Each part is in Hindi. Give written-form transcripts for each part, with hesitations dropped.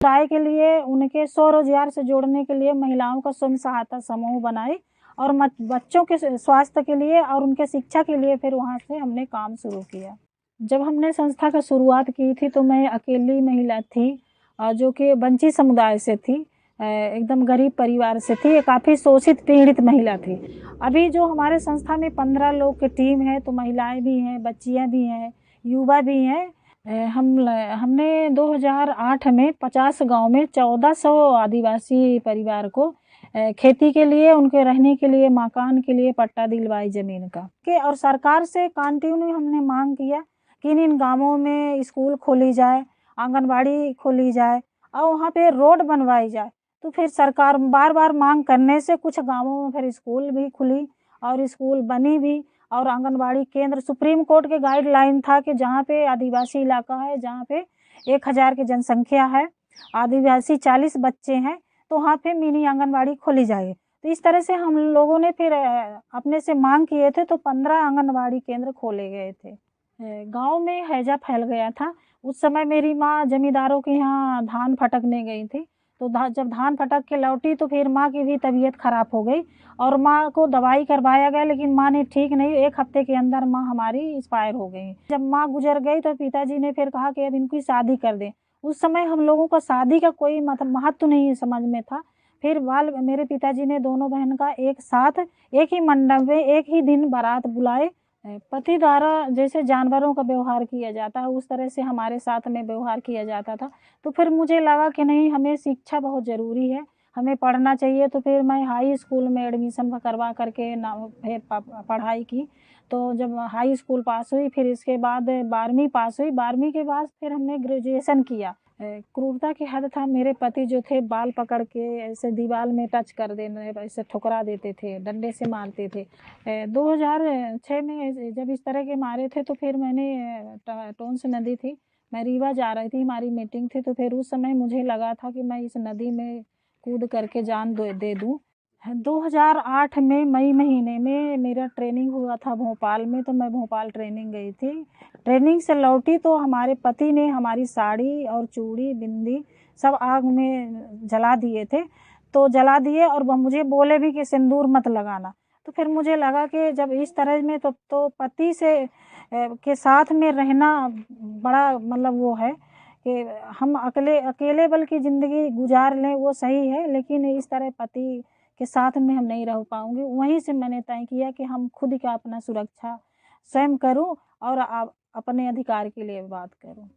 समुदाय के लिए उनके स्वरोजगार से जोड़ने के लिए महिलाओं का स्वयं सहायता समूह बनाए और बच्चों के स्वास्थ्य के लिए और उनके शिक्षा के लिए फिर वहाँ से हमने काम शुरू किया। जब हमने संस्था का शुरुआत की थी तो मैं अकेली महिला थी जो कि वंचित समुदाय से थी, एकदम गरीब परिवार से थी, काफ़ी शोषित पीड़ित महिला थी। अभी जो हमारे संस्था में 15 लोग की टीम है, तो महिलाएं भी हैं, बच्चियां भी हैं, युवा भी हैं। हमने 2008 में 50 गांव में 1400 आदिवासी परिवार को खेती के लिए, उनके रहने के लिए, मकान के लिए पट्टा दिलवाई ज़मीन का और सरकार से कंटिन्यू हमने मांग किया कि इन गाँवों में स्कूल खोली जाए, आंगनबाड़ी खोली जाए और वहाँ पे रोड बनवाई जाए। तो फिर सरकार बार बार मांग करने से कुछ गाँवों में फिर स्कूल भी खुली और स्कूल बनी भी और आंगनबाड़ी केंद्र। सुप्रीम कोर्ट के गाइडलाइन था कि जहाँ पे आदिवासी इलाका है, जहाँ पे 1000 की जनसंख्या है, आदिवासी 40 बच्चे हैं, तो वहाँ पे मिनी आंगनबाड़ी खोली जाए। तो इस तरह से हम लोगों ने फिर अपने से मांग किए थे, तो 15 आंगनबाड़ी केंद्र खोले गए थे। गांव में हैजा फैल गया था। उस समय मेरी माँ जमींदारों के यहाँ धान फटकने गई थी, तो जब धान फटक के लौटी तो फिर माँ की भी तबीयत खराब हो गई और माँ को दवाई करवाया गया, लेकिन माँ ने ठीक नहीं, 1 हफ्ते के अंदर माँ हमारी एक्सपायर हो गई। जब माँ गुजर गई तो पिताजी ने फिर कहा कि अब इनकी शादी कर दें। उस समय हम लोगों का शादी का कोई मतलब महत्व नहीं समझ में था। फिर मेरे पिताजी ने दोनों बहन का एक साथ एक ही मंडप में एक ही दिन बारात बुलाए। पति द्वारा जैसे जानवरों का व्यवहार किया जाता है उस तरह से हमारे साथ में व्यवहार किया जाता था। तो फिर मुझे लगा कि नहीं, हमें शिक्षा बहुत ज़रूरी है, हमें पढ़ना चाहिए। तो फिर मैं हाई स्कूल में एडमिशन करवा करके फिर पढ़ाई की। तो जब हाई स्कूल पास हुई, फिर इसके बाद 12वीं पास हुई। 12वीं के बाद फिर हमने ग्रेजुएशन किया। क्रूरता की हद था, मेरे पति जो थे बाल पकड़ के ऐसे दीवार में टच कर देने, ऐसे ठुकरा देते थे, डंडे से मारते थे। 2006 में जब इस तरह के मारे थे तो फिर मैंने टोंस नदी थी, मैं रीवा जा रही थी, हमारी मीटिंग थी, तो फिर उस समय मुझे लगा था कि मैं इस नदी में कूद करके जान दे दूँ। 2008 में मई महीने में मेरा ट्रेनिंग हुआ था भोपाल में, तो मैं भोपाल ट्रेनिंग गई थी। ट्रेनिंग से लौटी तो हमारे पति ने हमारी साड़ी और चूड़ी बिंदी सब आग में जला दिए थे। तो जला दिए और वह मुझे बोले भी कि सिंदूर मत लगाना। तो फिर मुझे लगा कि जब इस तरह में तो पति से के साथ में रहना बड़ा मतलब वो है कि हम अकेले बल्कि ज़िंदगी गुजार लें, वो सही है, लेकिन इस तरह पति के साथ में हम नहीं रह पाऊँगी। वहीं से मैंने तय किया कि हम खुद का अपना सुरक्षा स्वयं करूँ और अपने अधिकार के लिए बात करूँ।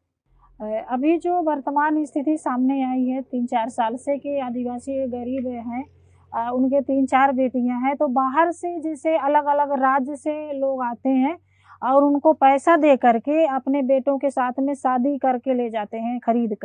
अभी जो वर्तमान स्थिति सामने आई है 3-4 साल से कि आदिवासी गरीब हैं, उनके 3-4 बेटियां हैं, तो बाहर से जैसे अलग-अलग राज्य से लोग आते हैं और उनको पैसा दे करके अपने बेटों के साथ में शादी करके ले जाते हैं खरीद कर।